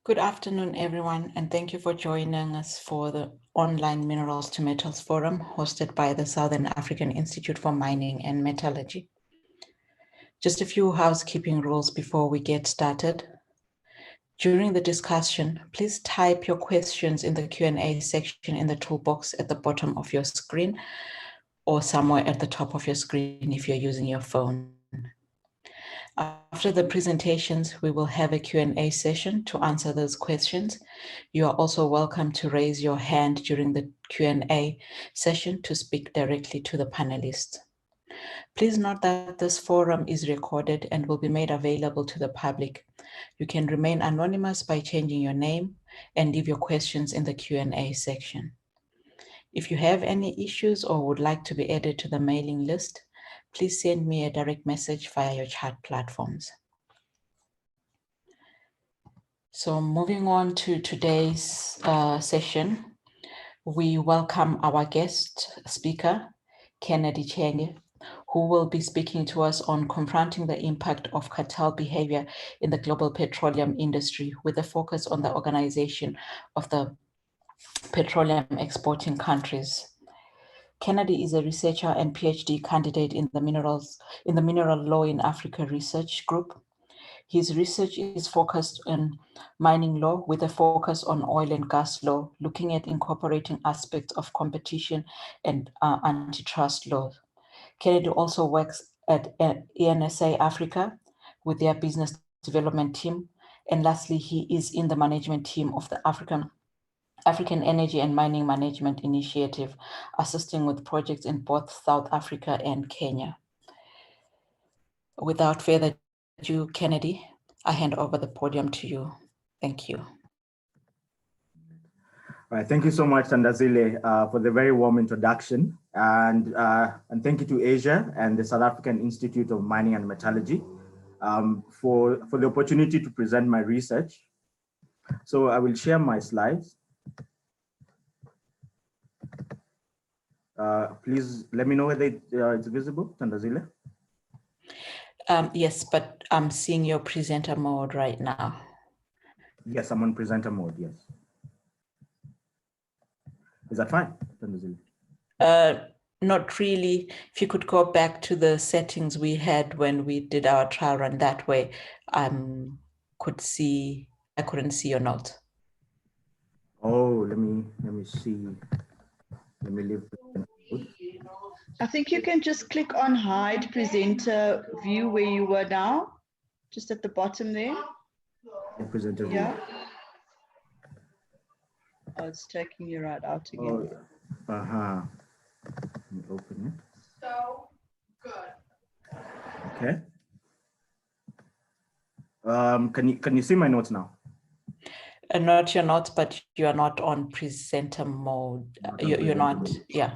Good afternoon, everyone, and thank you for joining us for the online Minerals to Metals Forum hosted by the Southern African Institute for Mining and Metallurgy. Just a few housekeeping rules before we get started. During the discussion, please type your questions in the Q&A section in the toolbox at the bottom of your screen or somewhere at the top of your screen if you're using your phone. After the presentations, we will have a Q&A session to answer those questions. You are also welcome to raise your hand during the Q&A session to speak directly to the panelists. Please note that this forum is recorded and will be made available to the public. You can remain anonymous by changing your name and leave your questions in the Q&A section. If you have any issues or would like to be added to the mailing list, please send me a direct message via your chat platforms. So moving on to today's session, we welcome our guest speaker, Kennedy Chege, who will be speaking to us on confronting the impact of cartel behavior in the global petroleum industry with a focus on the organization of the Petroleum Exporting Countries. Kennedy is a researcher and PhD candidate in the Mineral Law in Africa Research Group. His research is focused on mining law with a focus on oil and gas law, looking at incorporating aspects of competition and antitrust law. Kennedy also works at ENSA Africa with their business development team. And lastly, he is in the management team of the African Energy and Mining Management Initiative, assisting with projects in both South Africa and Kenya. Without further ado, Kennedy, I hand over the podium to you. Thank you. All right, thank you so much, Thandazile, for the very warm introduction. And thank you to Asia and the South African Institute of Mining and Metallurgy for the opportunity to present my research. So I will share my slides. Please let me know whether it's visible, Thandazile. Yes, but I'm seeing your presenter mode right now. Yes, I'm on presenter mode, yes. Is that fine, Thandazile? Not really. If you could go back to the settings we had when we did our trial run that way, I couldn't see your notes. Oh, let me see. Let me leave. I think you can just click on hide presenter view where you were now, just at the bottom there. Presenter view. Yeah. Oh, it's taking you right out again. Oh, uh-huh. Let me open it. So good. Okay. Can you see my notes now? Not your notes, but you are not on presenter mode. You're not, yeah.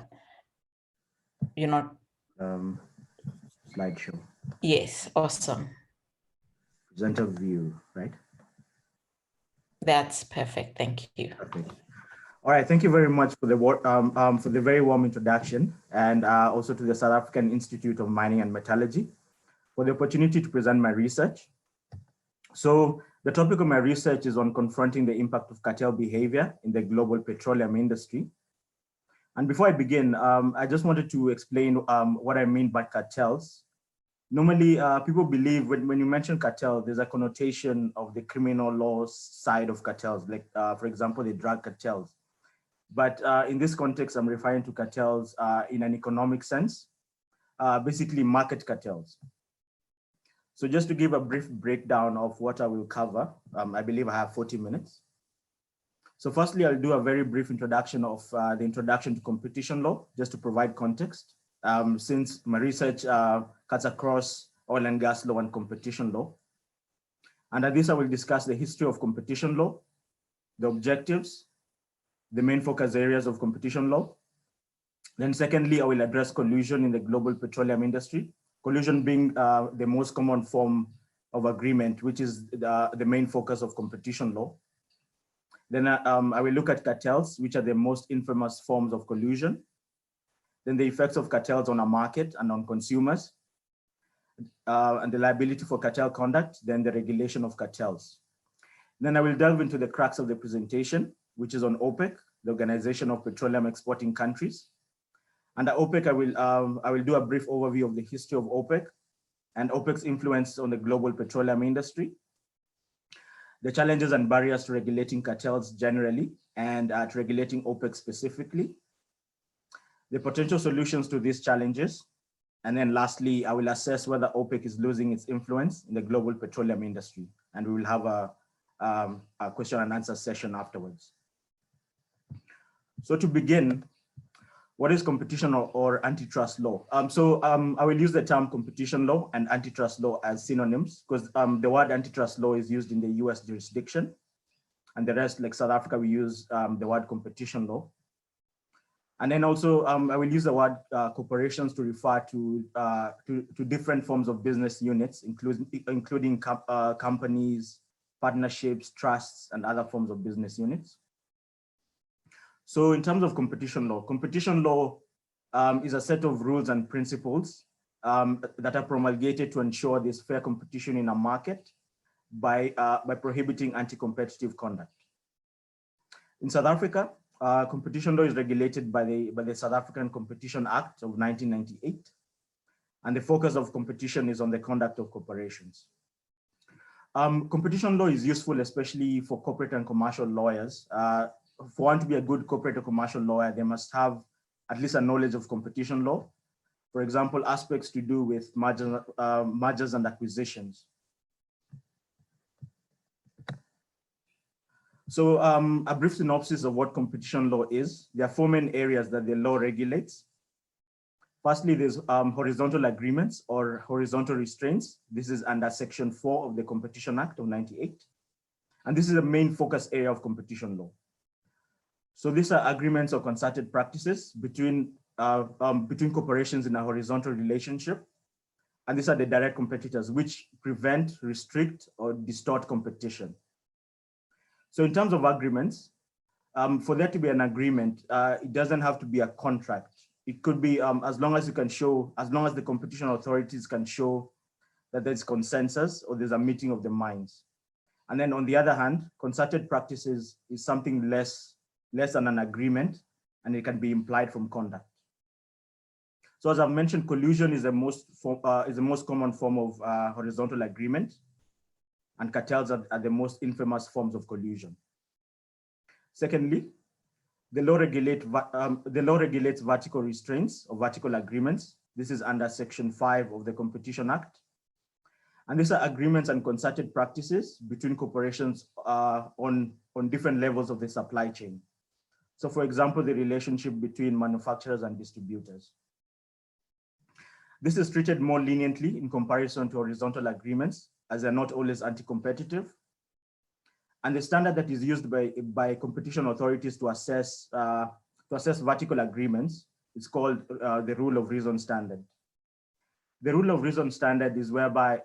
You're not. Slideshow. Yes, awesome. Presenter view, right? That's perfect. Thank you. Perfect. All right. Thank you very much for the very warm introduction, and also to the South African Institute of Mining and Metallurgy for the opportunity to present my research. So the topic of my research is on confronting the impact of cartel behavior in the global petroleum industry. And before I begin, I just wanted to explain what I mean by cartels. Normally, people believe when you mention cartel, there's a connotation of the criminal law side of cartels, like, for example, the drug cartels. But in this context, I'm referring to cartels in an economic sense, basically market cartels. So just to give a brief breakdown of what I will cover, I believe I have 40 minutes. So firstly, I'll do a very brief introduction of the introduction to competition law, just to provide context, since my research cuts across oil and gas law and competition law. Under this, I will discuss the history of competition law, the objectives, the main focus areas of competition law. Then secondly, I will address collusion in the global petroleum industry, collusion being the most common form of agreement, which is the main focus of competition law. Then I will look at cartels, which are the most infamous forms of collusion. Then the effects of cartels on a market and on consumers, and the liability for cartel conduct, then the regulation of cartels. Then I will delve into the crux of the presentation, which is on OPEC, the Organization of Petroleum Exporting Countries. Under OPEC, I will do a brief overview of the history of OPEC and OPEC's influence on the global petroleum industry, the challenges and barriers to regulating cartels generally, and to regulating OPEC specifically, the potential solutions to these challenges, and then lastly, I will assess whether OPEC is losing its influence in the global petroleum industry, and we will have a question and answer session afterwards. So to begin, what is competition or antitrust law? I will use the term competition law and antitrust law as synonyms, because the word antitrust law is used in the US jurisdiction, and the rest, like South Africa, we use the word competition law. And then also, I will use the word corporations to refer to different forms of business units, including companies, partnerships, trusts, and other forms of business units. So in terms of competition law is a set of rules and principles that are promulgated to ensure there's fair competition in a market by prohibiting anti-competitive conduct. In South Africa, competition law is regulated by the South African Competition Act of 1998, and the focus of competition is on the conduct of corporations. Competition law is useful, especially for corporate and commercial lawyers. For one to be a good corporate or commercial lawyer, they must have at least a knowledge of competition law. For example, aspects to do with mergers and acquisitions. So a brief synopsis of what competition law is. There are four main areas that the law regulates. Firstly, there's horizontal agreements or horizontal restraints. This is under Section 4 of the Competition Act of 98. And this is the main focus area of competition law. So these are agreements or concerted practices between corporations in a horizontal relationship. And these are the direct competitors, which prevent, restrict, or distort competition. So in terms of agreements, for there to be an agreement, it doesn't have to be a contract. It could be as long as the competition authorities can show that there's consensus or there's a meeting of the minds. And then on the other hand, concerted practices is something less than an agreement, and it can be implied from conduct. So as I've mentioned, collusion is the most common form of horizontal agreement, and cartels are the most infamous forms of collusion. Secondly, the law regulates vertical restraints or vertical agreements. This is under Section 5 of the Competition Act. And these are agreements and concerted practices between corporations on different levels of the supply chain. So for example, the relationship between manufacturers and distributors. This is treated more leniently in comparison to horizontal agreements, as they're not always anti-competitive. And the standard that is used by competition authorities to assess vertical agreements is called the rule of reason standard. The rule of reason standard is whereby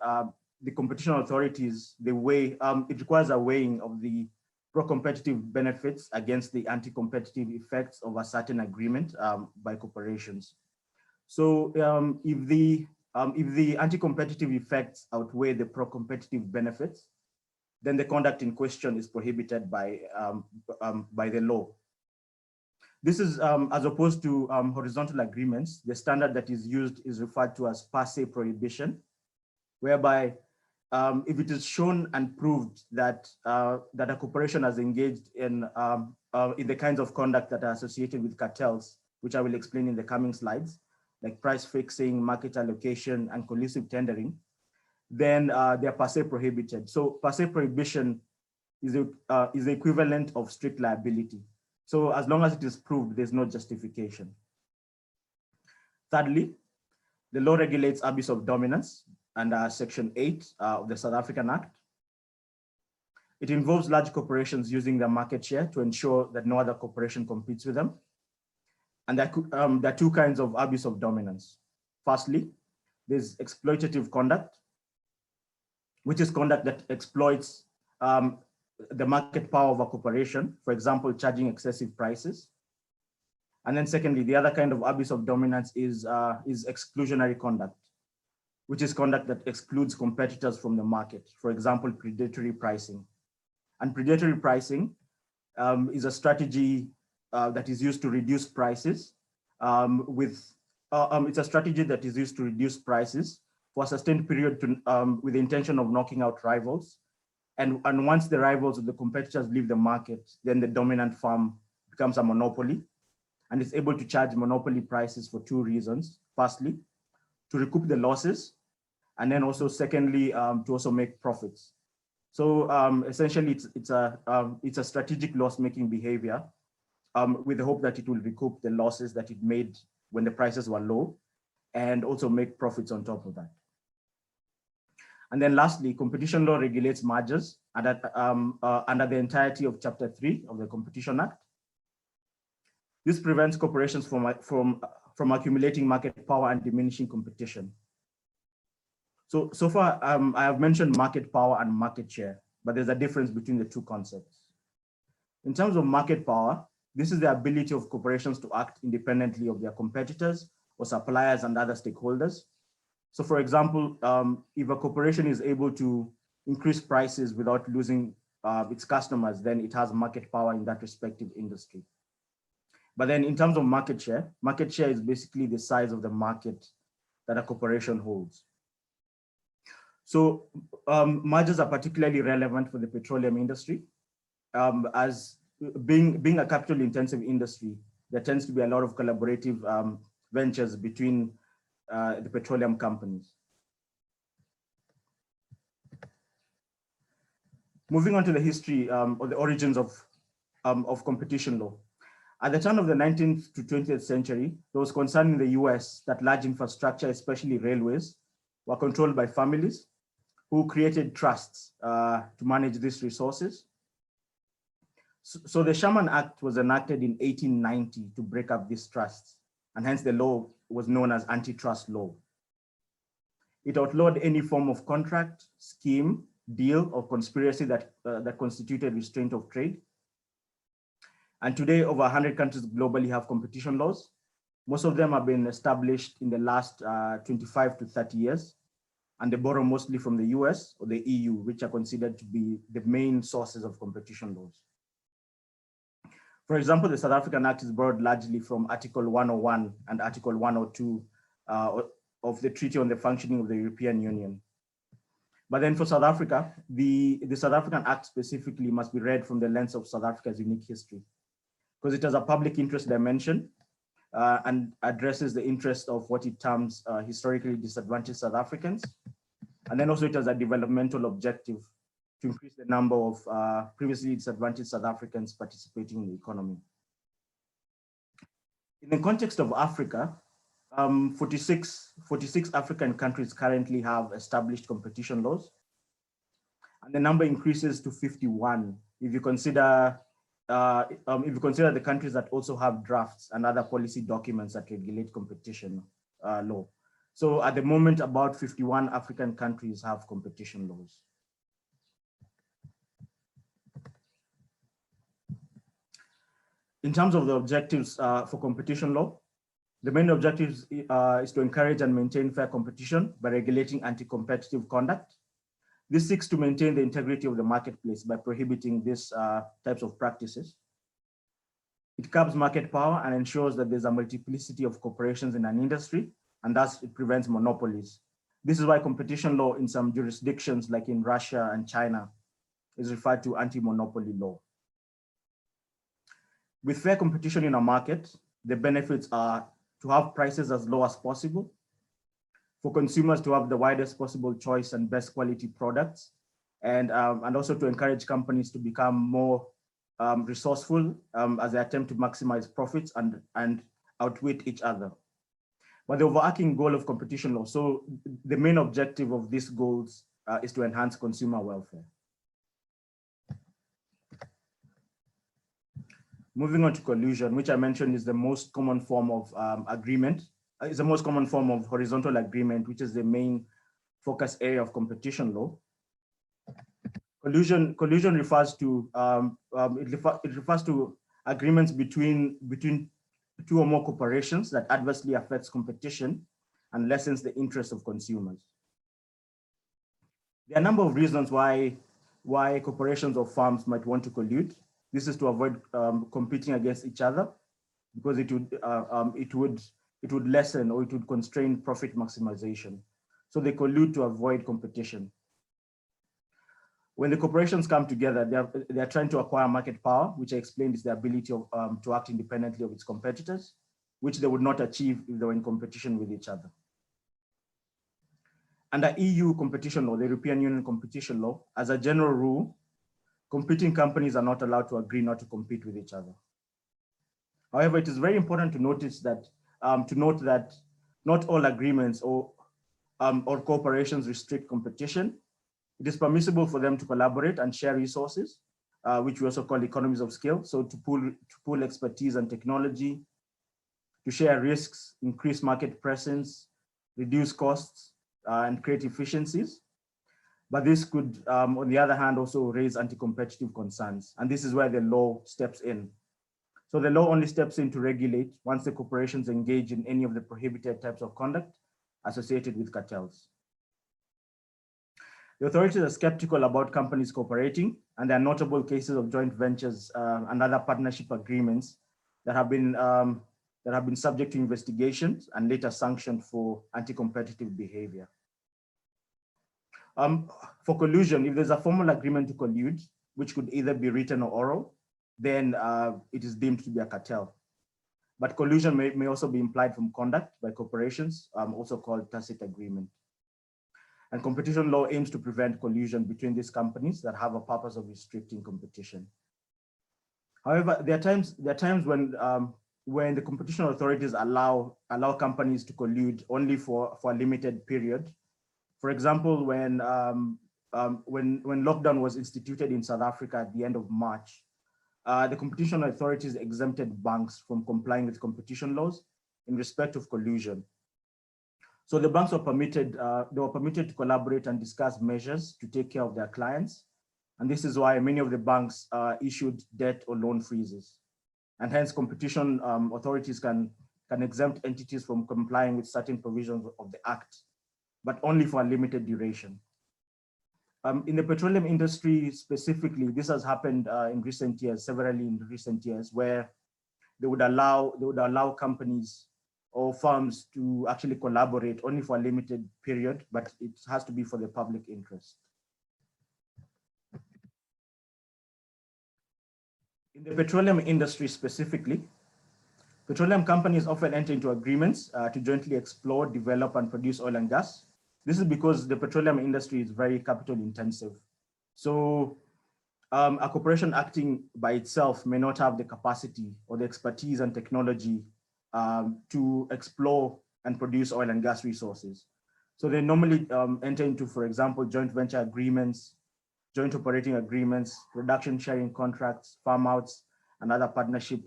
the competition authorities, it requires a weighing of the pro-competitive benefits against the anti-competitive effects of a certain agreement by corporations. So if the anti-competitive effects outweigh the pro-competitive benefits, then the conduct in question is prohibited by the law. This is as opposed to horizontal agreements. The standard that is used is referred to as per se prohibition, whereby if it is shown and proved that a corporation has engaged in the kinds of conduct that are associated with cartels, which I will explain in the coming slides, like price fixing, market allocation, and collusive tendering, then they are per se prohibited. So per se prohibition is the equivalent of strict liability. So as long as it is proved, there's no justification. Thirdly, the law regulates abuse of dominance under Section 8 of the South African Act. It involves large corporations using their market share to ensure that no other corporation competes with them. And there are two kinds of abuse of dominance. Firstly, there's exploitative conduct, which is conduct that exploits the market power of a corporation, for example, charging excessive prices. And then secondly, the other kind of abuse of dominance is exclusionary conduct, which is conduct that excludes competitors from the market, for example, predatory pricing. And predatory pricing is a strategy that is used to reduce prices it's a strategy that is used to reduce prices for a sustained period with the intention of knocking out rivals. And once the rivals or the competitors leave the market, then the dominant firm becomes a monopoly and is able to charge monopoly prices for two reasons. Firstly, to recoup the losses, and then also secondly, to also make profits. So essentially, it's a strategic loss-making behavior with the hope that it will recoup the losses that it made when the prices were low, and also make profits on top of that. And then lastly, competition law regulates mergers under the entirety of Chapter 3 of the Competition Act. This prevents corporations from accumulating market power and diminishing competition. So far, I have mentioned market power and market share, but there's a difference between the two concepts. In terms of market power, this is the ability of corporations to act independently of their competitors or suppliers and other stakeholders. So for example, if a corporation is able to increase prices without losing its customers, then it has market power in that respective industry. But then in terms of market share is basically the size of the market that a corporation holds. So mergers are particularly relevant for the petroleum industry. As being a capital intensive industry, there tends to be a lot of collaborative ventures between the petroleum companies. Moving on to the history or the origins of competition law. At the turn of the 19th to 20th century, there was concern in the US that large infrastructure, especially railways, were controlled by families who created trusts to manage these resources. So the Sherman Act was enacted in 1890 to break up these trusts, and hence the law was known as Antitrust law. It outlawed any form of contract, scheme, deal, or conspiracy that constituted restraint of trade. And today, over 100 countries globally have competition laws. Most of them have been established in the last 25 to 30 years, and they borrow mostly from the US or the EU, which are considered to be the main sources of competition laws. For example, the South African Act is borrowed largely from Article 101 and Article 102 of the Treaty on the Functioning of the European Union. But then for South Africa, the South African Act specifically must be read from the lens of South Africa's unique history, because it has a public interest dimension and addresses the interest of what it terms historically disadvantaged South Africans. And then also it has a developmental objective to increase the number of previously disadvantaged South Africans participating in the economy. In the context of Africa, 46 African countries currently have established competition laws, and the number increases to 51 if you consider the countries that also have drafts and other policy documents that regulate competition law. So at the moment, about 51 African countries have competition laws. In terms of the objectives for competition law, the main objectives is to encourage and maintain fair competition by regulating anti-competitive conduct. This seeks to maintain the integrity of the marketplace by prohibiting these types of practices. It curbs market power and ensures that there's a multiplicity of corporations in an industry, and thus it prevents monopolies. This is why competition law in some jurisdictions like in Russia and China is referred to anti-monopoly law. With fair competition in a market, the benefits are to have prices as low as possible, for consumers to have the widest possible choice and best quality products, and also to encourage companies to become more resourceful as they attempt to maximize profits and outwit each other. But the overarching goal of competition law, so the main objective of these goals is to enhance consumer welfare. Moving on to collusion, which I mentioned is the most common form of agreement. It's the most common form of horizontal agreement, which is the main focus area of competition law. Collusion refers to it refers to agreements between two or more corporations that adversely affects competition and lessens the interests of consumers. There are a number of reasons why why corporations or firms might want to collude. This is to avoid competing against each other, because it would lessen or it would constrain profit maximization. So they collude to avoid competition. When the corporations come together, they are trying to acquire market power, which I explained is the ability of, to act independently of its competitors, which they would not achieve if they were in competition with each other. Under EU competition law, the European Union competition law, as a general rule, competing companies are not allowed to agree not to compete with each other. However, it is very important to note that not all agreements or corporations restrict competition. It is permissible for them to collaborate and share resources, which we also call economies of scale. So to pool expertise and technology, to share risks, increase market presence, reduce costs, and create efficiencies. But this could, on the other hand, also raise anti-competitive concerns. And this is where the law steps in. So the law only steps in to regulate once the corporations engage in any of the prohibited types of conduct associated with cartels. The authorities are skeptical about companies cooperating, and there are notable cases of joint ventures and other partnership agreements that have been subject to investigations and later sanctioned for anti-competitive behavior. For collusion, if there's a formal agreement to collude, which could either be written or oral, then it is deemed to be a cartel. But collusion may also be implied from conduct by corporations, also called tacit agreement. And competition law aims to prevent collusion between these companies that have a purpose of restricting competition. However, there are times when the competition authorities allow companies to collude only for a limited period. For example, when lockdown was instituted in South Africa at the end of March, the competition authorities exempted banks from complying with competition laws in respect of collusion. So the banks were permitted to collaborate and discuss measures to take care of their clients. And this is why many of the banks issued debt or loan freezes. And hence competition authorities can exempt entities from complying with certain provisions of the Act, but only for a limited duration. In the petroleum industry specifically, this has happened in recent years, severally in recent years, where they would allow companies or firms to actually collaborate only for a limited period, but it has to be for the public interest. In the petroleum industry specifically, petroleum companies often enter into agreements to jointly explore, develop, and produce oil and gas. This is because the petroleum industry is very capital intensive. So a corporation acting by itself may not have the capacity or the expertise and technology to explore and produce oil and gas resources. So they normally enter into, for example, joint venture agreements, joint operating agreements, production sharing contracts, farm outs, and other partnership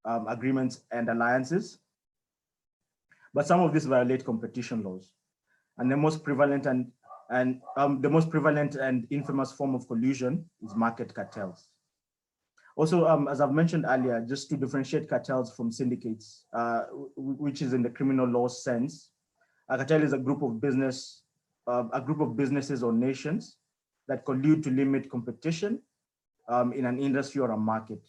agreements and alliances. But some of these violate competition laws. And the most prevalent and infamous form of collusion is market cartels. Also, as I've mentioned earlier, just to differentiate cartels from syndicates, which is in the criminal law sense, a cartel is a group of businesses or nations that collude to limit competition in an industry or a market,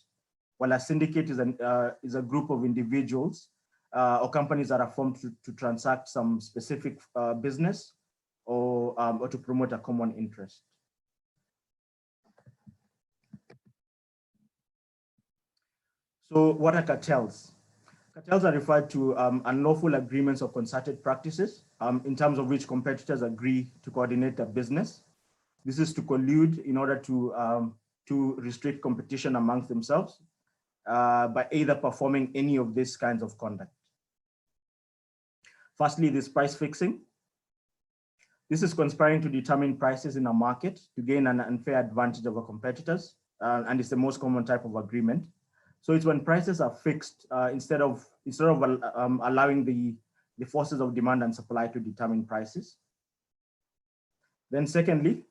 while a syndicate is a group of individuals or companies that are formed to transact some specific business or to promote a common interest. So what are cartels? Cartels are referred to unlawful agreements or concerted practices in terms of which competitors agree to coordinate their business. This is to collude in order to restrict competition amongst themselves by either performing any of these kinds of conduct. Firstly, this price fixing. This is conspiring to determine prices in a market to gain an unfair advantage over competitors, and it's the most common type of agreement. So it's when prices are fixed instead of allowing the forces of demand and supply to determine prices. Then secondly,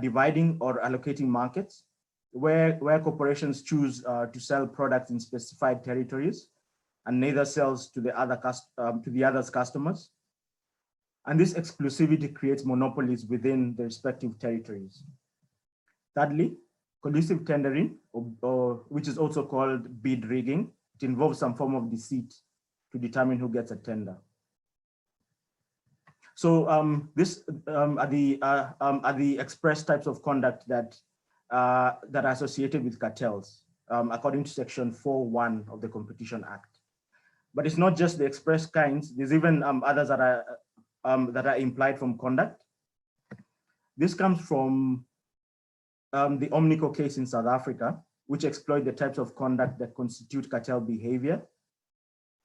dividing or allocating markets, where corporations choose to sell products in specified territories and neither sells to the other's customers. And this exclusivity creates monopolies within the respective territories. Thirdly, collusive tendering, which is also called bid rigging. It involves some form of deceit to determine who gets a tender. So this are the express types of conduct that that are associated with cartels, according to Section 4.1 of the Competition Act. But it's not just the express kinds. There's even others that are implied from conduct. This comes from the Omnico case in South Africa, which exploit the types of conduct that constitute cartel behavior.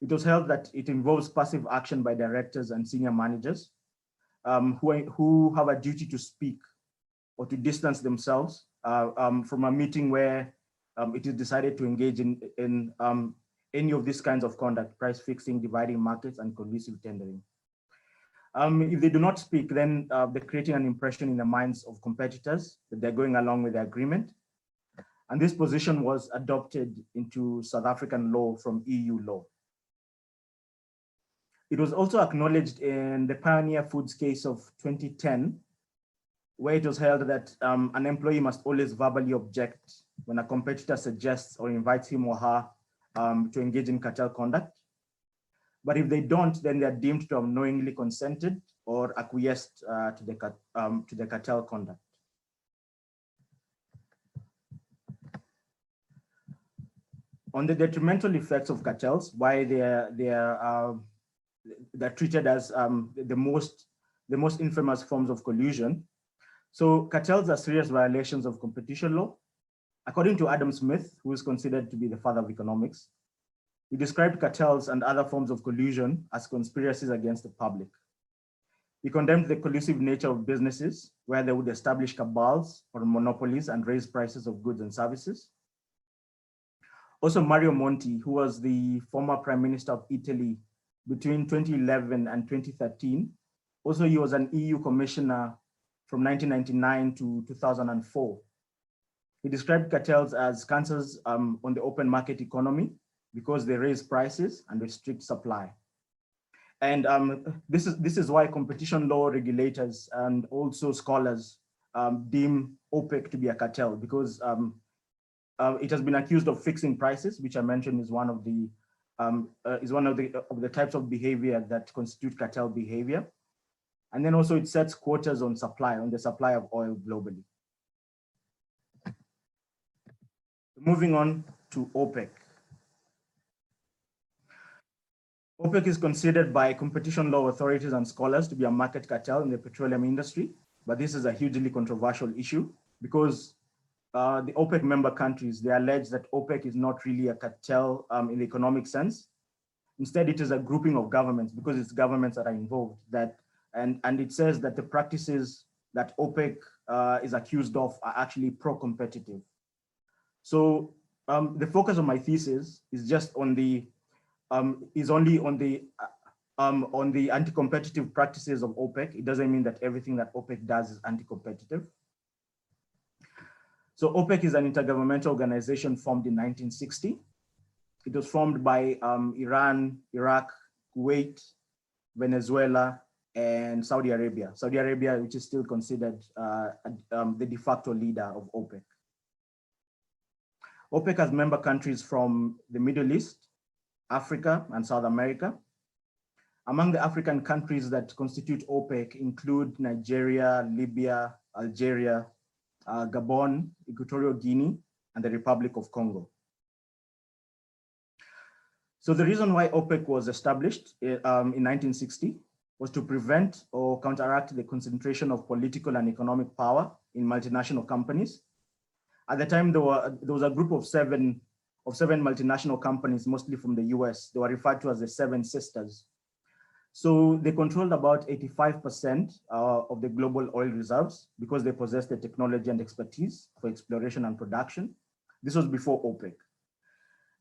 It was held that it involves passive action by directors and senior managers who have a duty to speak or to distance themselves from a meeting where it is decided to engage in any of these kinds of conduct: price fixing, dividing markets, and collusive tendering. If they do not speak, then they're creating an impression in the minds of competitors that they're going along with the agreement. And this position was adopted into South African law from EU law. It was also acknowledged in the Pioneer Foods case of 2010, where it was held that an employee must always verbally object when a competitor suggests or invites him or her to engage in cartel conduct. But if they don't, then they're deemed to have knowingly consented or acquiesced to the cartel conduct. On the detrimental effects of cartels, why they're treated as the most infamous forms of collusion. So cartels are serious violations of competition law. According to Adam Smith, who is considered to be the father of economics, he described cartels and other forms of collusion as conspiracies against the public. He condemned the collusive nature of businesses, where they would establish cabals or monopolies and raise prices of goods and services. Also, Mario Monti, who was the former Prime Minister of Italy between 2011 and 2013. Also, he was an EU commissioner from 1999 to 2004. He described cartels as cancers on the open market economy because they raise prices and restrict supply. And this is why competition law regulators and also scholars deem OPEC to be a cartel, because it has been accused of fixing prices, which I mentioned is one of the types of behavior that constitute cartel behavior. And then also it sets quotas on the supply of oil globally. Moving on to OPEC. OPEC is considered by competition law authorities and scholars to be a market cartel in the petroleum industry, but this is a hugely controversial issue because the OPEC member countries, they allege that OPEC is not really a cartel in the economic sense. Instead, it is a grouping of governments, because it's governments that are involved, and it says that the practices that OPEC is accused of are actually pro-competitive. So the focus of my thesis is just on the anti-competitive practices of OPEC. It doesn't mean that everything that OPEC does is anti-competitive. So OPEC is an intergovernmental organization formed in 1960. It was formed by Iran, Iraq, Kuwait, Venezuela, and Saudi Arabia. Saudi Arabia, which is still considered the de facto leader of OPEC. OPEC has member countries from the Middle East, Africa, and South America. Among the African countries that constitute OPEC include Nigeria, Libya, Algeria, Gabon, Equatorial Guinea, and the Republic of Congo. So the reason why OPEC was established in 1960 was to prevent or counteract the concentration of political and economic power in multinational companies. At the time, there was a group of seven multinational companies, mostly from the US. They were referred to as the Seven Sisters. So they controlled about 85% of the global oil reserves because they possessed the technology and expertise for exploration and production. This was before OPEC.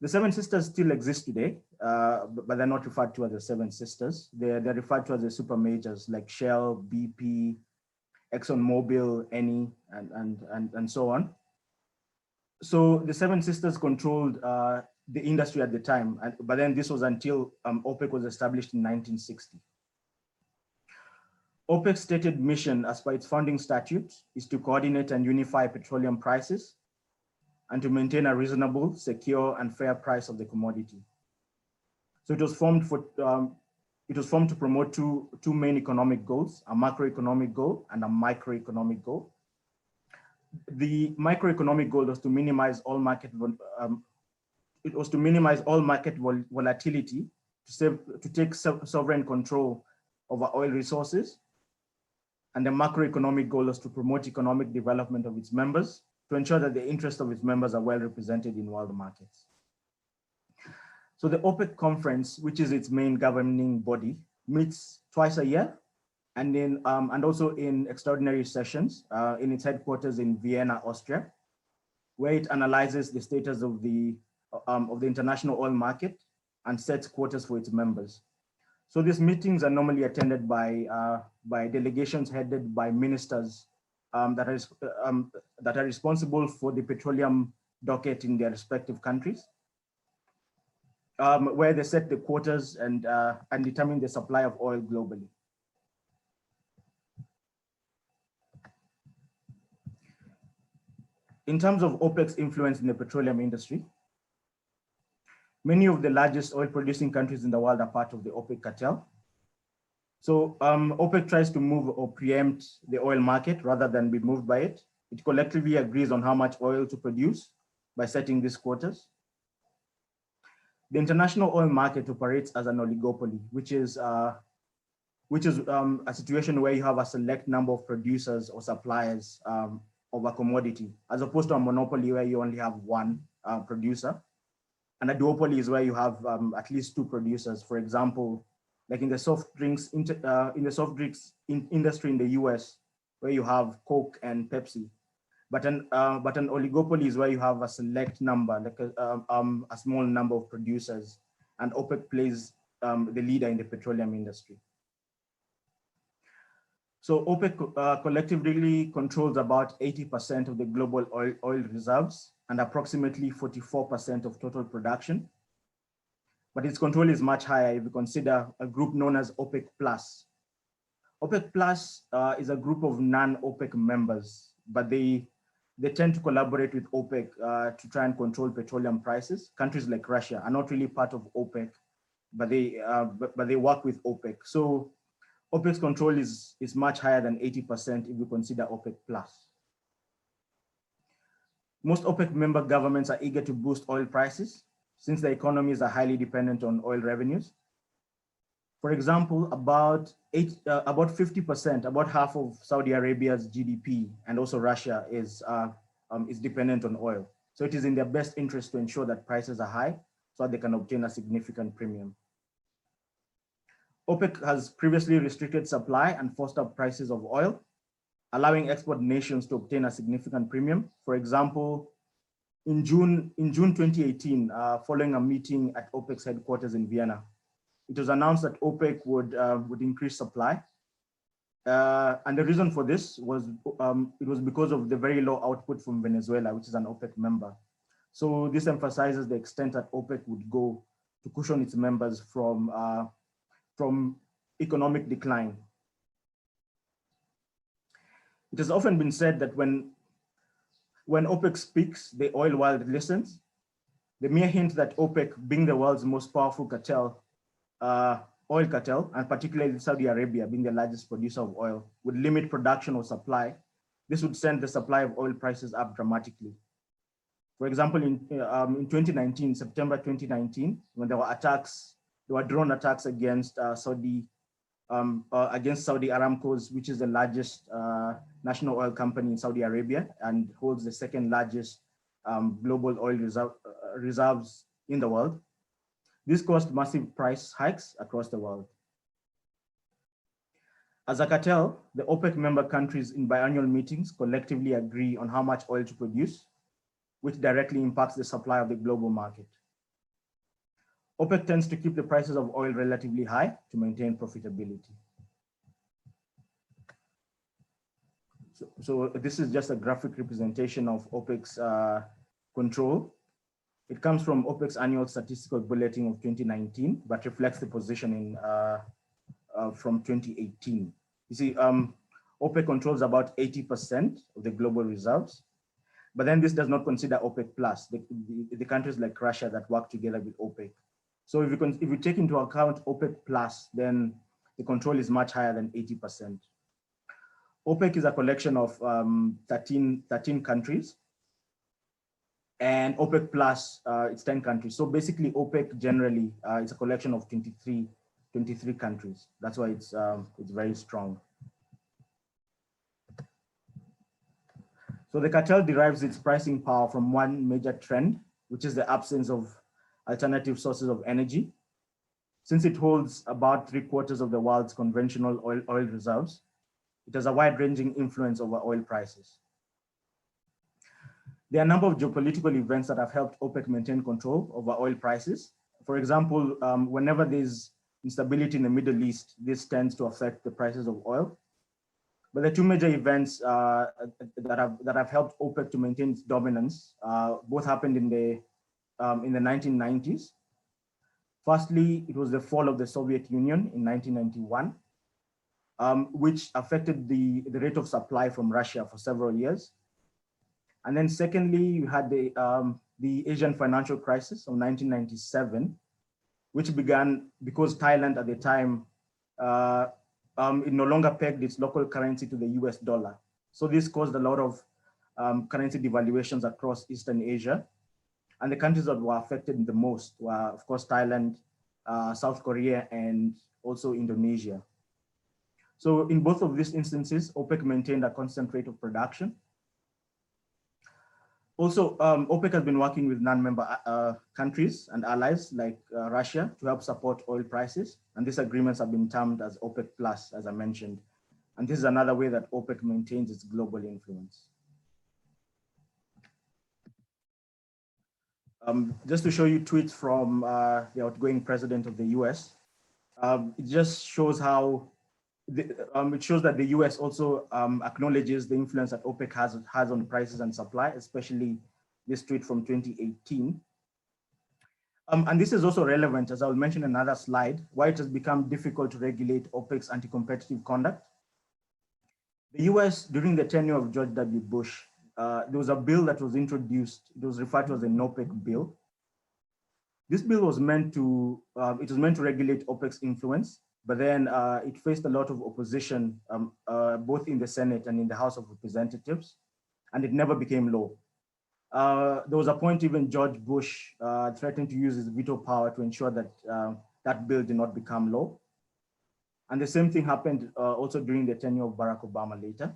The Seven Sisters still exist today, but they're not referred to as the Seven Sisters. They're referred to as the super majors like Shell, BP, ExxonMobil, Eni, and so on. So the Seven Sisters controlled the industry at the time, but then this was until OPEC was established in 1960. OPEC's stated mission as per its founding statute is to coordinate and unify petroleum prices and to maintain a reasonable, secure, and fair price of the commodity. So it was formed to promote two main economic goals: a macroeconomic goal and a microeconomic goal. The microeconomic goal was to minimize all market volatility, to take sovereign control over oil resources. And the macroeconomic goal is to promote economic development of its members, to ensure that the interests of its members are well represented in world markets. So the OPEC conference, which is its main governing body, meets twice a year, and also in extraordinary sessions in its headquarters in Vienna, Austria, where it analyzes the status of the international oil market and sets quotas for its members. So these meetings are normally attended by delegations headed by ministers that are responsible for the petroleum docket in their respective countries, where they set the quotas and determine the supply of oil globally. In terms of OPEC's influence in the petroleum industry, many of the largest oil producing countries in the world are part of the OPEC cartel. So OPEC tries to move or preempt the oil market rather than be moved by it. It collectively agrees on how much oil to produce by setting these quotas. The international oil market operates as an oligopoly, which is a situation where you have a select number of producers or suppliers of a commodity, as opposed to a monopoly where you only have one producer. And a duopoly is where you have at least two producers. For example, like in the soft drinks industry in the US, where you have Coke and Pepsi. But an oligopoly is where you have a select number, like a small number of producers, and OPEC plays the leader in the petroleum industry. So OPEC collectively controls about 80% of the global oil reserves and approximately 44% of total production. But its control is much higher if you consider a group known as OPEC Plus. OPEC Plus is a group of non-OPEC members, but they tend to collaborate with OPEC to try and control petroleum prices. Countries like Russia are not really part of OPEC, but they work with OPEC. So OPEC's control is much higher than 80% if you consider OPEC Plus. Most OPEC member governments are eager to boost oil prices since their economies are highly dependent on oil revenues. For example, about 50%, about half of Saudi Arabia's GDP and also Russia is dependent on oil. So it is in their best interest to ensure that prices are high so that they can obtain a significant premium. OPEC has previously restricted supply and forced up prices of oil, allowing export nations to obtain a significant premium. For example, in June 2018, following a meeting at OPEC's headquarters in Vienna, it was announced that OPEC would increase supply. And the reason for this was it was because of the very low output from Venezuela, which is an OPEC member. So this emphasizes the extent that OPEC would go to cushion its members from economic decline. It has often been said that when OPEC speaks, the oil world listens. The mere hint that OPEC, being the world's most powerful cartel, oil cartel, and particularly Saudi Arabia being the largest producer of oil, would limit production or supply, this would send the supply of oil prices up dramatically. For example, in 2019, September 2019, when there were drone attacks against Saudi Aramco's, which is the largest national oil company in Saudi Arabia and holds the second largest global oil reserves in the world. This caused massive price hikes across the world. As a cartel, the OPEC member countries in biannual meetings collectively agree on how much oil to produce, which directly impacts the supply of the global market. OPEC tends to keep the prices of oil relatively high to maintain profitability. So this is just a graphic representation of OPEC's control. It comes from OPEC's annual statistical bulletin of 2019, but reflects the position from 2018. You see, OPEC controls about 80% of the global reserves, but then this does not consider OPEC plus, the countries like Russia that work together with OPEC. So if you take into account OPEC plus, then the control is much higher than 80%. OPEC is a collection of 13 countries, and OPEC plus, it's 10 countries. So basically OPEC generally, it's a collection of 23 countries. That's why it's very strong. So the cartel derives its pricing power from one major trend, which is the absence of alternative sources of energy. Since it holds about 3/4 of the world's conventional oil reserves, it has a wide-ranging influence over oil prices. There are a number of geopolitical events that have helped OPEC maintain control over oil prices. For example, whenever there's instability in the Middle East, this tends to affect the prices of oil. But the two major events that have helped OPEC to maintain its dominance both happened in the 1990s. Firstly, it was the fall of the Soviet Union in 1991, which affected the rate of supply from Russia for several years. And then secondly, you had the Asian financial crisis of 1997, which began because Thailand at the time, it no longer pegged its local currency to the US dollar. So this caused a lot of currency devaluations across Eastern Asia. And the countries that were affected the most were, of course, Thailand, South Korea, and also Indonesia. So in both of these instances, OPEC maintained a constant rate of production. Also, OPEC has been working with non-member countries and allies like Russia to help support oil prices. And these agreements have been termed as OPEC plus, as I mentioned. And this is another way that OPEC maintains its global influence. Just to show you tweets from the outgoing president of the US, it just shows how it shows that the US also acknowledges the influence that OPEC has on prices and supply, especially this tweet from 2018. And this is also relevant, as I will mention in another slide, why it has become difficult to regulate OPEC's anti-competitive conduct. The US, during the tenure of George W. Bush, there was a bill that was introduced. It was referred to as an OPEC bill. This bill was meant to, regulate OPEC's influence, but then it faced a lot of opposition, both in the Senate and in the House of Representatives, and it never became law. There was a point even George Bush threatened to use his veto power to ensure that that bill did not become law. And the same thing happened also during the tenure of Barack Obama later.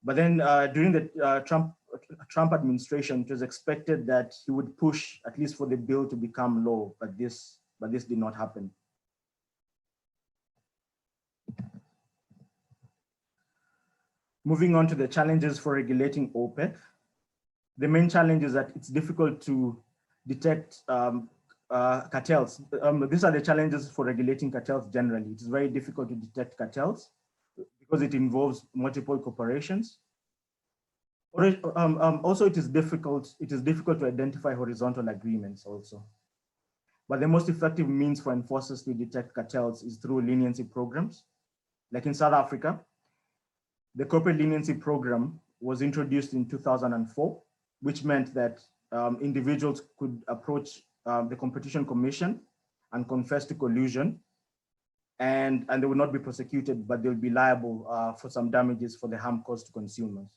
But then during the Trump administration, it was expected that he would push at least for the bill to become law, but this did not happen. Moving on to the challenges for regulating OPEC. The main challenge is that it's difficult to detect cartels. These are the challenges for regulating cartels generally. It is very difficult to detect cartels because it involves multiple corporations. Also, it is difficult to identify horizontal agreements also. But the most effective means for enforcers to detect cartels is through leniency programs. Like in South Africa, the corporate leniency program was introduced in 2004, which meant that individuals could approach the Competition Commission and confess to collusion, and they would not be prosecuted, but they'll be liable for some damages for the harm caused to consumers.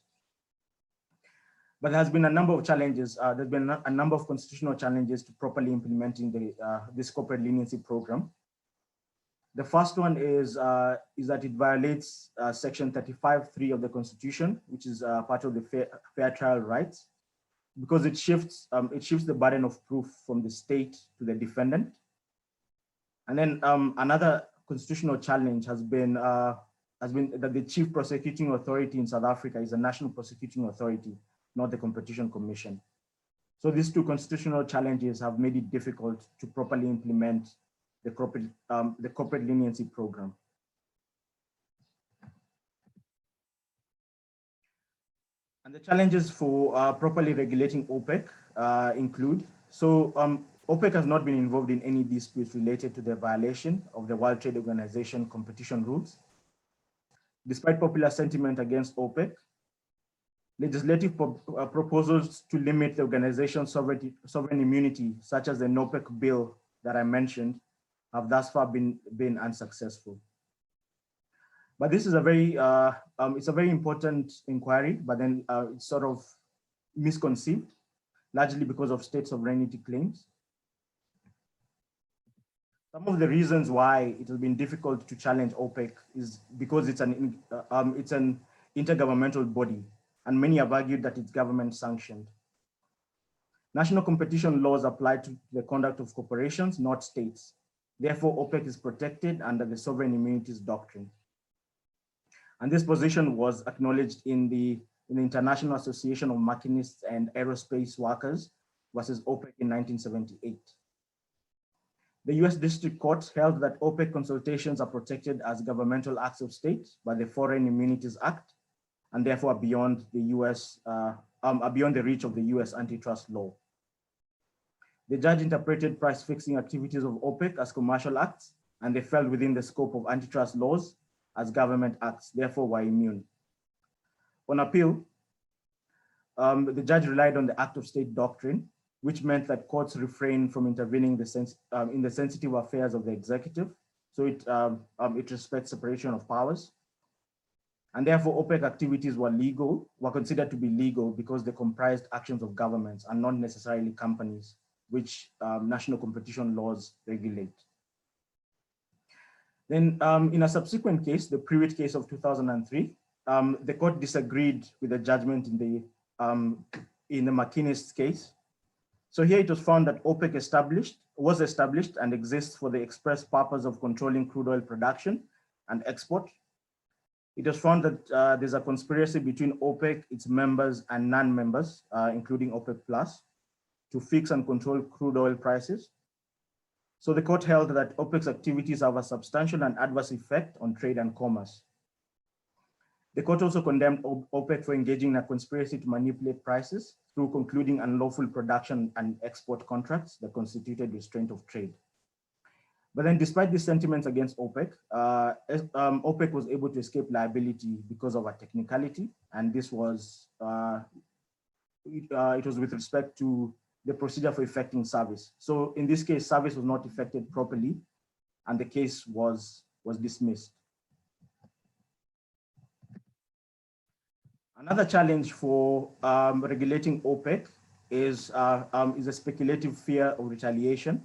But there has been a number of challenges. There's been a number of constitutional challenges to properly implementing this corporate leniency program. The first one is that it violates Section 35(3) of the Constitution, which is part of the fair trial rights, because it shifts the burden of proof from the state to the defendant. And then another constitutional challenge has been that the chief prosecuting authority in South Africa is a national prosecuting authority, not the Competition Commission. So these two constitutional challenges have made it difficult to properly implement the corporate leniency program. And the challenges for properly regulating OPEC include, OPEC has not been involved in any disputes related to the violation of the World Trade Organization competition rules. Despite popular sentiment against OPEC, legislative proposals to limit the organization's sovereign immunity, such as the OPEC bill that I mentioned, have thus far been unsuccessful. But this is a very, it's a very important inquiry, but then it's sort of misconceived, largely because of state sovereignty claims. Some of the reasons why it has been difficult to challenge OPEC is because it's an intergovernmental body, and many have argued that it's government sanctioned. National competition laws apply to the conduct of corporations, not states. Therefore, OPEC is protected under the sovereign immunities doctrine. And this position was acknowledged in the International Association of Machinists and Aerospace Workers versus OPEC in 1978. The US District Court held that OPEC consultations are protected as governmental acts of state by the Foreign Immunities Act, and therefore are beyond the beyond the reach of the US antitrust law. The judge interpreted price fixing activities of OPEC as commercial acts, and they fell within the scope of antitrust laws as government acts, therefore were immune. On appeal, the judge relied on the act of state doctrine, which meant that courts refrain from intervening in the sensitive affairs of the executive. So it respects separation of powers. And therefore OPEC activities were considered to be legal because they comprised actions of governments and not necessarily companies, which national competition laws regulate. Then in a subsequent case, the Prewitt case of 2003, the court disagreed with the judgment in the McInnes case. So here it was found that OPEC was established and exists for the express purpose of controlling crude oil production and export. It was found that there's a conspiracy between OPEC, its members, and non-members, including OPEC Plus, to fix and control crude oil prices. So the court held that OPEC's activities have a substantial and adverse effect on trade and commerce. The court also condemned OPEC for engaging in a conspiracy to manipulate prices through concluding unlawful production and export contracts that constituted restraint of trade. But then despite these sentiments against OPEC, OPEC was able to escape liability because of a technicality, and this was, it was with respect to the procedure for effecting service. So in this case, service was not effected properly, and the case was dismissed. Another challenge for regulating OPEC is a speculative fear of retaliation.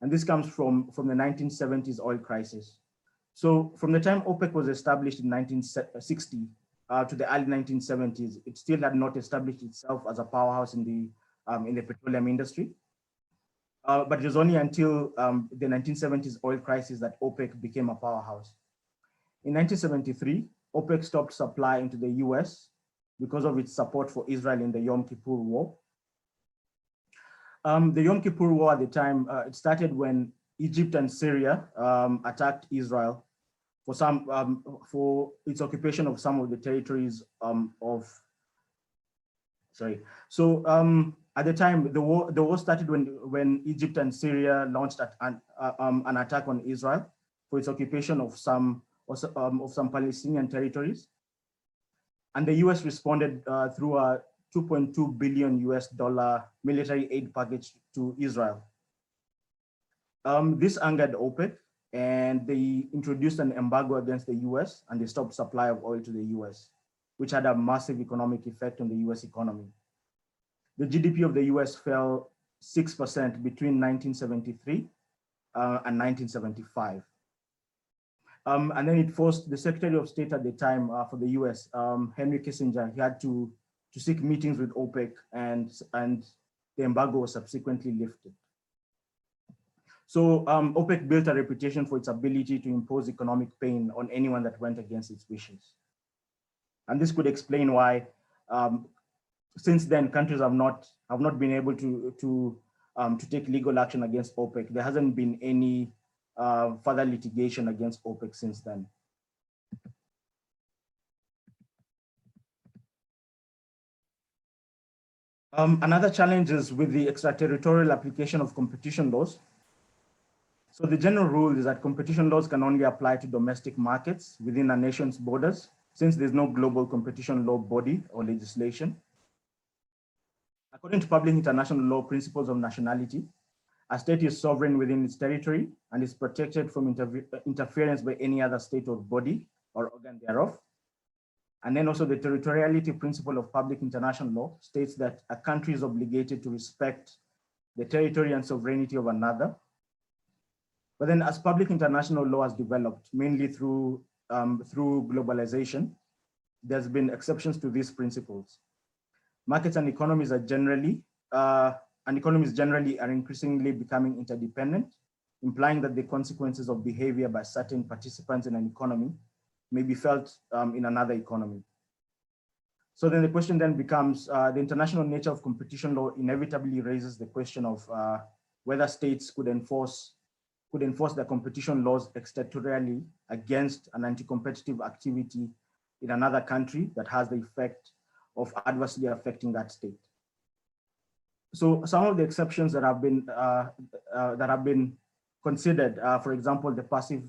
And this comes from the 1970s oil crisis. So from the time OPEC was established in 1960 to the early 1970s, it still had not established itself as a powerhouse in the petroleum industry. But it was only until the 1970s oil crisis that OPEC became a powerhouse. In 1973, OPEC stopped supply into the US because of its support for Israel in the Yom Kippur War. The Yom Kippur War at the time, it started when Egypt and Syria attacked Israel for its occupation of some of the territories at the time, the war started when Egypt and Syria launched an attack on Israel for its occupation of some Palestinian territories. And the US responded through a $2.2 billion military aid package to Israel. This angered OPEC, and they introduced an embargo against the US, and they stopped supply of oil to the US, which had a massive economic effect on the US economy. The GDP of the US fell 6% between 1973 and 1975. And then it forced the Secretary of State at the time for the US, Henry Kissinger, he had to seek meetings with OPEC, and the embargo was subsequently lifted. So OPEC built a reputation for its ability to impose economic pain on anyone that went against its wishes. And this could explain why, since then, countries have not been able to take legal action against OPEC. There hasn't been any further litigation against OPEC since then. Another challenge is with the extraterritorial application of competition laws. So the general rule is that competition laws can only apply to domestic markets within a nation's borders, since there's no global competition law body or legislation. According to public international law principles of nationality, a state is sovereign within its territory and is protected from interference by any other state or body or organ thereof. And then also the territoriality principle of public international law states that a country is obligated to respect the territory and sovereignty of another. But then as public international law has developed, mainly through globalization, there's been exceptions to these principles. Markets and economies are generally increasingly becoming interdependent, implying that the consequences of behavior by certain participants in an economy may be felt in another economy. So then the question then becomes, the international nature of competition law inevitably raises the question of whether states could enforce their competition laws extraterritorially against an anti-competitive activity in another country that has the effect of adversely affecting that state. So some of the exceptions that have been considered, for example, the passive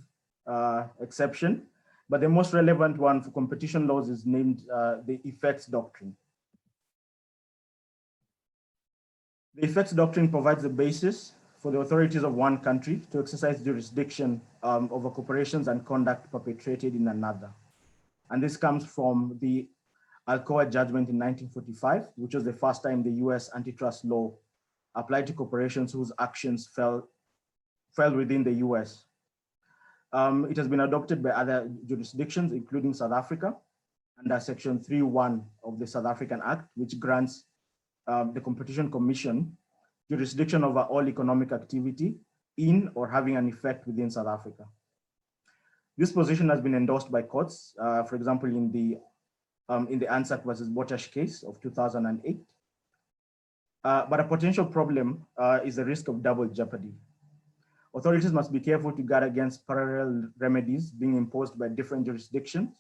exception, but the most relevant one for competition laws is named the effects doctrine. The effects doctrine provides the basis for the authorities of one country to exercise jurisdiction over corporations and conduct perpetrated in another. And this comes from the Alcoa judgment in 1945, which was the first time the US antitrust law applied to corporations whose actions fell within the US. It has been adopted by other jurisdictions, including South Africa, under Section 3.1 of the South African Act, which grants the Competition Commission jurisdiction over all economic activity in or having an effect within South Africa. This position has been endorsed by courts, for example, in the Ansac versus Botash case of 2008. But a potential problem is the risk of double jeopardy. Authorities must be careful to guard against parallel remedies being imposed by different jurisdictions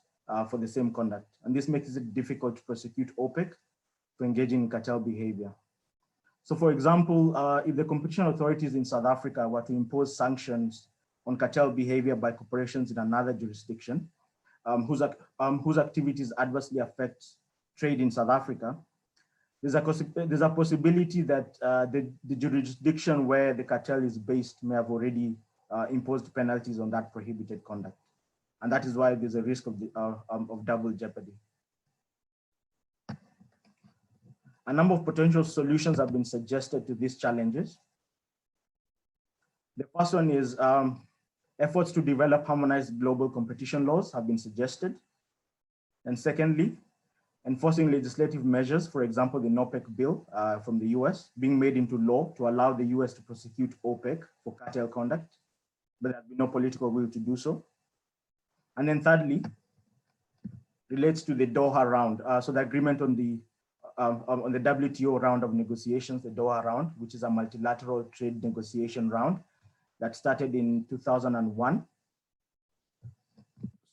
for the same conduct. And this makes it difficult to prosecute OPEC for engaging in cartel behavior. So for example, if the competition authorities in South Africa were to impose sanctions on cartel behavior by corporations in another jurisdiction, whose activities adversely affect trade in South Africa, there's a possibility that the jurisdiction where the cartel is based may have already imposed penalties on that prohibited conduct. And that is why there's a risk of double jeopardy. A number of potential solutions have been suggested to these challenges. The first one is efforts to develop harmonized global competition laws have been suggested. And secondly, enforcing legislative measures, for example, the OPEC bill from the US being made into law to allow the US to prosecute OPEC for cartel conduct, but there has been no political will to do so. And then thirdly, relates to the Doha round. So the agreement on the WTO round of negotiations, the Doha round, which is a multilateral trade negotiation round that started in 2001.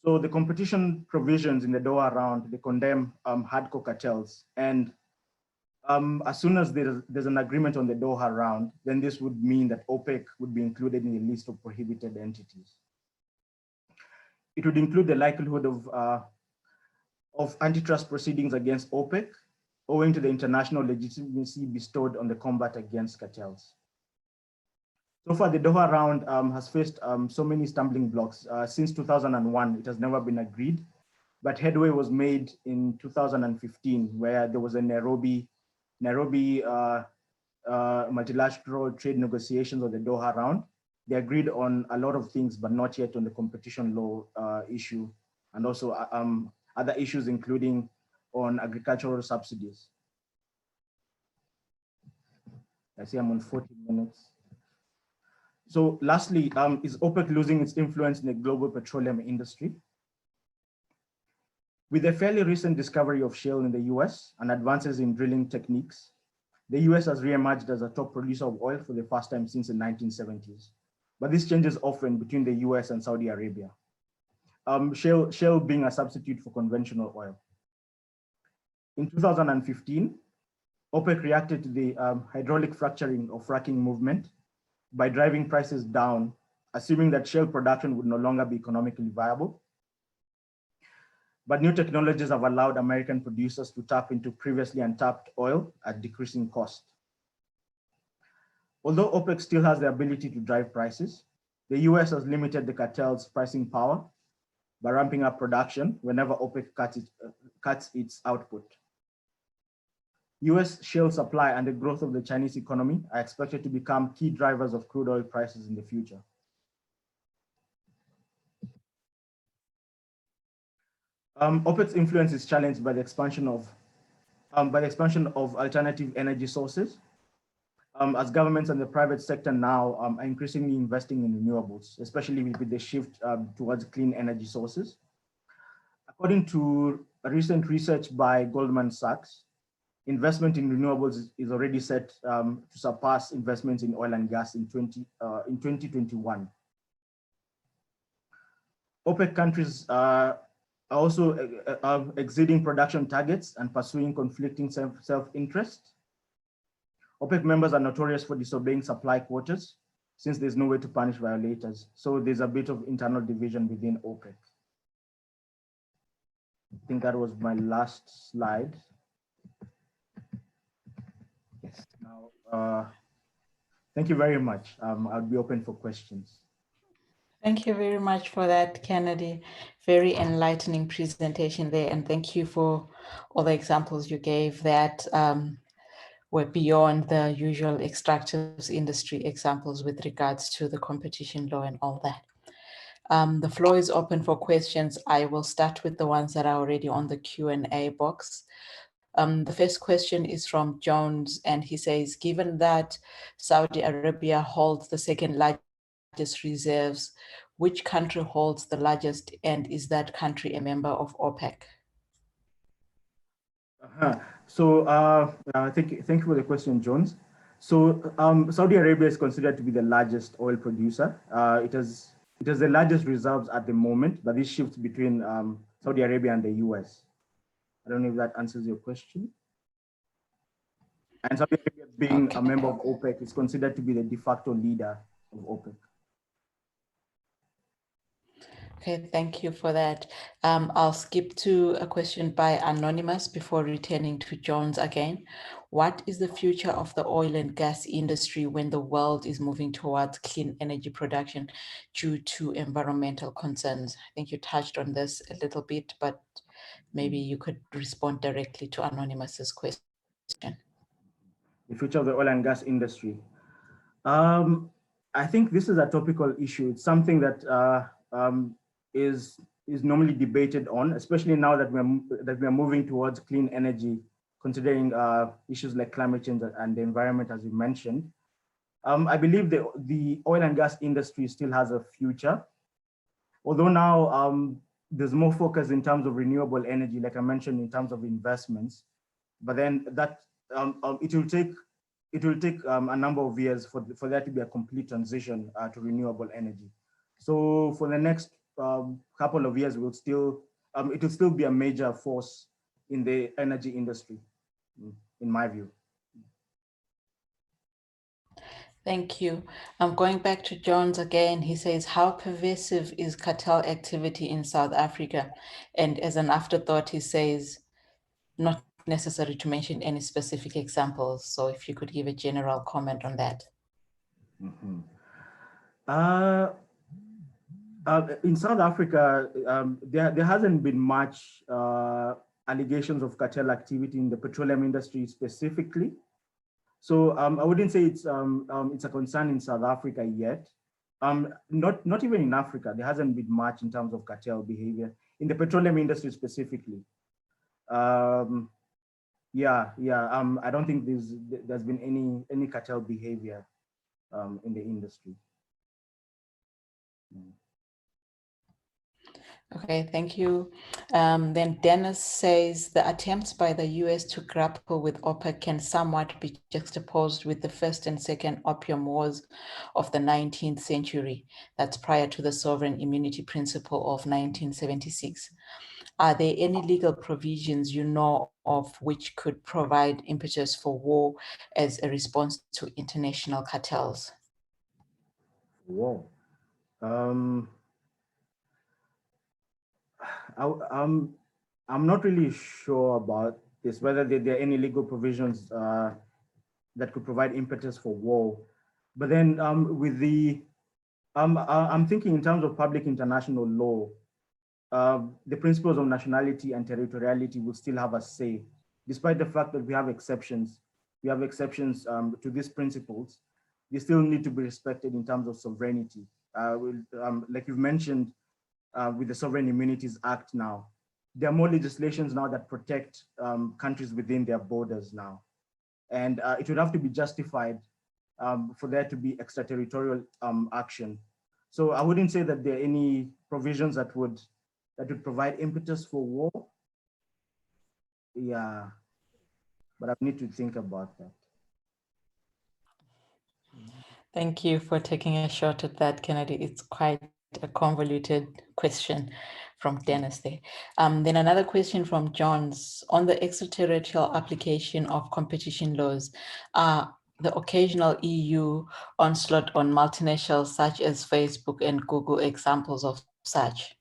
So the competition provisions in the Doha round, they condemn hardcore cartels. And as soon as there's an agreement on the Doha round, then this would mean that OPEC would be included in the list of prohibited entities. It would include the likelihood of antitrust proceedings against OPEC, owing to the international legitimacy bestowed on the combat against cartels. So far, the Doha round has faced so many stumbling blocks. Since 2001, it has never been agreed, but headway was made in 2015, where there was a Nairobi multilateral trade negotiations of the Doha round. They agreed on a lot of things, but not yet on the competition law issue, and also other issues, including on agricultural subsidies. I see I'm on 40 minutes. So lastly, is OPEC losing its influence in the global petroleum industry? With the fairly recent discovery of shale in the US and advances in drilling techniques, the US has reemerged as a top producer of oil for the first time since the 1970s. But this changes often between the US and Saudi Arabia, shale being a substitute for conventional oil. In 2015, OPEC reacted to the hydraulic fracturing or fracking movement by driving prices down assuming that shale production would no longer be economically viable. But new technologies have allowed American producers to tap into previously untapped oil at decreasing cost. Although OPEC still has the ability to drive prices, the US has limited the cartel's pricing power by ramping up production whenever OPEC cuts its output. US shale supply and the growth of the Chinese economy are expected to become key drivers of crude oil prices in the future. OPEC's influence is challenged by the expansion of alternative energy sources, as governments and the private sector now are increasingly investing in renewables, especially with the shift towards clean energy sources. According to a recent research by Goldman Sachs, investment in renewables is already set to surpass investments in oil and gas in 2021. OPEC countries are also exceeding production targets and pursuing conflicting self-interest. OPEC members are notorious for disobeying supply quotas, since there's no way to punish violators. So there's a bit of internal division within OPEC. I think that was my last slide. Yes. Now, thank you very much. I'll be open for questions. Thank you very much for that, Kennedy. Very enlightening presentation there. And thank you for all the examples you gave that were beyond the usual extractives industry examples with regards to the competition law and all that. The floor is open for questions. I will start with the ones that are already on the Q&A box. The first question is from Jones, and he says, given that Saudi Arabia holds the second largest reserves, which country holds the largest, and is that country a member of OPEC? So thank you for the question, Jones. So Saudi Arabia is considered to be the largest oil producer. It has the largest reserves at the moment, but this shifts between Saudi Arabia and the US. I don't know if that answers your question. And Saudi Arabia, being a member of OPEC, is considered to be the de facto leader of OPEC. Okay, thank you for that. I'll skip to a question by Anonymous before returning to Jones again. What is the future of the oil and gas industry when the world is moving towards clean energy production due to environmental concerns? I think you touched on this a little bit, but maybe you could respond directly to Anonymous's question. The future of the oil and gas industry. I think this is a topical issue. It's something that is normally debated on, especially now that we're moving towards clean energy, considering issues like climate change and the environment, as you mentioned. I believe the oil and gas industry still has a future, although now there's more focus in terms of renewable energy, like I mentioned, in terms of investments. But then that it will take a number of years for there to be a complete transition to renewable energy. So for the next couple of years, it will still be a major force in the energy industry, in my view. Thank you. I'm going back to Jones again. He says, how pervasive is cartel activity in South Africa? And as an afterthought, he says, not necessary to mention any specific examples. So if you could give a general comment on that. Mm-hmm. In South Africa, there hasn't been much allegations of cartel activity in the petroleum industry specifically. So I wouldn't say it's a concern in South Africa yet. Not even in Africa, there hasn't been much in terms of cartel behavior in the petroleum industry specifically. I don't think there's been any cartel behavior in the industry. Okay, thank you. Then Dennis says the attempts by the US to grapple with OPEC can somewhat be juxtaposed with the first and second opium wars of the 19th century. That's prior to the sovereign immunity principle of 1976. Are there any legal provisions you know of which could provide impetus for war as a response to international cartels? Whoa. Um, I'm not really sure about this, whether there are any legal provisions that could provide impetus for war. But then I'm thinking in terms of public international law, the principles of nationality and territoriality will still have a say, despite the fact that we have exceptions. We have exceptions to these principles. They still need to be respected in terms of sovereignty. Like you've mentioned, with the Sovereign Immunities Act now, there are more legislations now that protect countries within their borders now. And it would have to be justified for there to be extraterritorial action. So I wouldn't say that there are any provisions that would provide impetus for war. Yeah, but I need to think about that. Thank you for taking a shot at that, Kennedy. It's quite a convoluted question from Dennis there. Then another question from Johns on the extraterritorial application of competition laws. The occasional EU onslaught on multinationals such as Facebook and Google examples of such?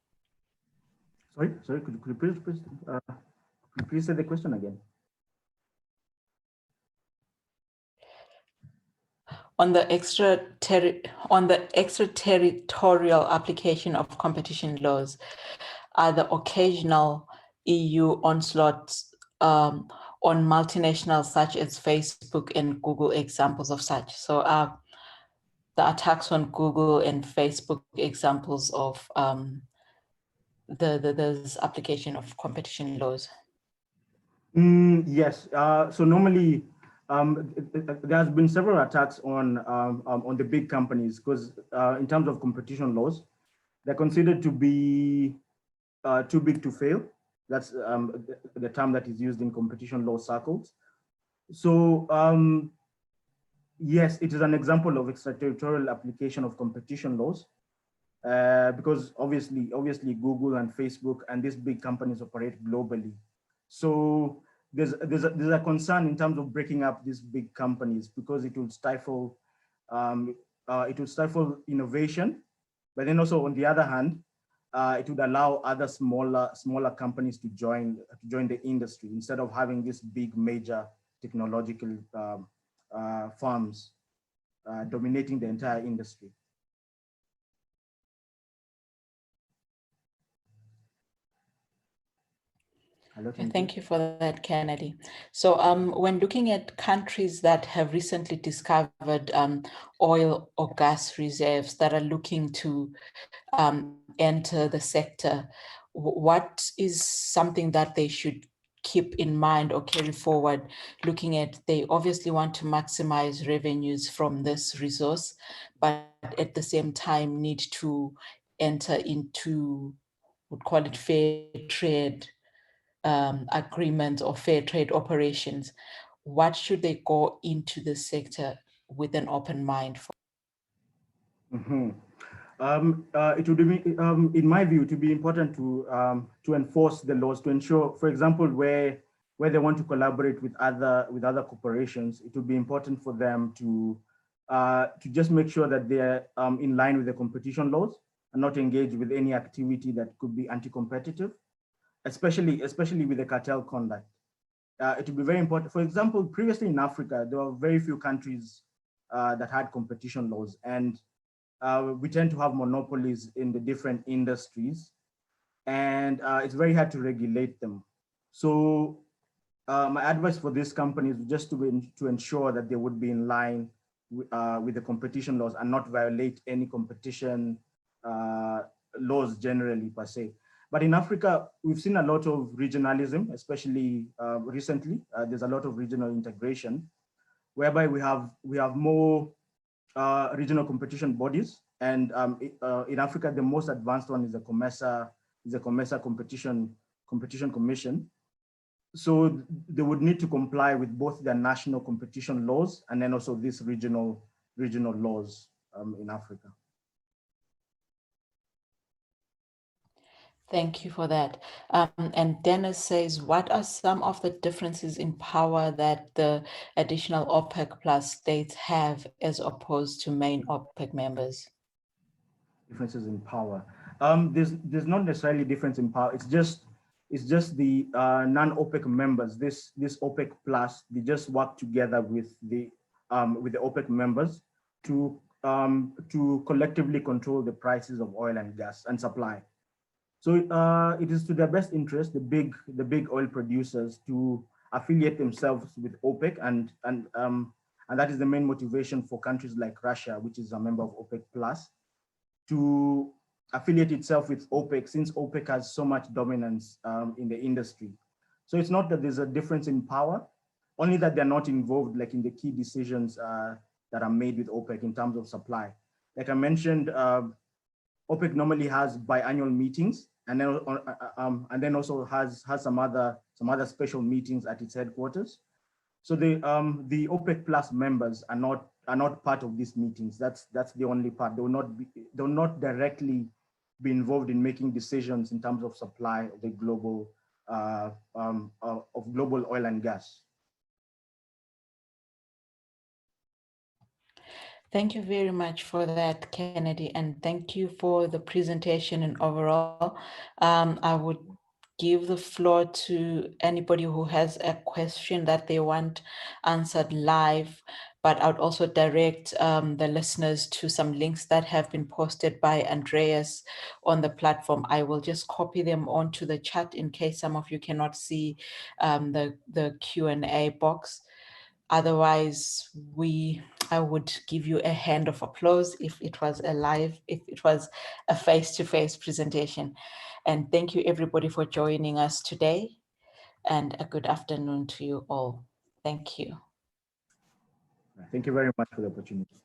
Sorry, could you please say the question again? On the extraterritorial application of competition laws, are the occasional EU onslaughts on multinationals such as Facebook and Google examples of such? So the attacks on Google and Facebook examples of the application of competition laws? Yes. So normally, there has been several attacks on the big companies because in terms of competition laws, they're considered to be too big to fail. That's the term that is used in competition law circles. So yes, it is an example of extraterritorial application of competition laws because obviously Google and Facebook and these big companies operate globally. So there's a concern in terms of breaking up these big companies because it will stifle innovation, but then also on the other hand, it would allow other smaller companies to join the industry instead of having these big major technological firms dominating the entire industry. Thank you for that, Kennedy. So when looking at countries that have recently discovered oil or gas reserves that are looking to enter the sector, what is something that they should keep in mind or carry forward, looking at they obviously want to maximize revenues from this resource, but at the same time need to enter into, we'd call it fair trade agreement or fair trade operations. What should they go into the sector with an open mind for? It would be, in my view, to be important to enforce the laws to ensure, for example, where they want to collaborate with other corporations, it would be important for them to just make sure that they're in line with the competition laws and not engage with any activity that could be anti-competitive, especially with the cartel conduct. It would be very important. For example, previously in Africa, there were very few countries that had competition laws, and we tend to have monopolies in the different industries, and it's very hard to regulate them. So my advice for these companies is just to ensure that they would be in line with the competition laws and not violate any competition laws generally per se. But in Africa, we've seen a lot of regionalism, especially recently. There's a lot of regional integration, whereby we have more regional competition bodies, and in Africa, the most advanced one is the COMESA competition commission. So they would need to comply with both their national competition laws and then also these regional laws in Africa. Thank you for that. And Dennis says, what are some of the differences in power that the additional OPEC plus states have as opposed to main OPEC members? Differences in power. There's not necessarily difference in power. It's just the non-OPEC members. This OPEC plus, they just work together with the OPEC members to collectively control the prices of oil and gas and supply. So it is to their best interest, the big oil producers, to affiliate themselves with OPEC, and that is the main motivation for countries like Russia, which is a member of OPEC plus, to affiliate itself with OPEC, since OPEC has so much dominance in the industry. So it's not that there's a difference in power, only that they're not involved like in the key decisions that are made with OPEC in terms of supply. Like I mentioned, OPEC normally has biannual meetings, and then also has some other special meetings at its headquarters. So the OPEC plus members are not part of these meetings. That's the only part. They will not directly be involved in making decisions in terms of supply of the global oil and gas. Thank you very much for that, Kennedy, and thank you for the presentation and overall. I would give the floor to anybody who has a question that they want answered live, but I would also direct the listeners to some links that have been posted by Andreas on the platform. I will just copy them onto the chat in case some of you cannot see the Q&A box. Otherwise, I would give you a hand of applause if it was a face-to-face presentation. And thank you everybody for joining us today, and a good afternoon to you all. Thank you. Thank you very much for the opportunity.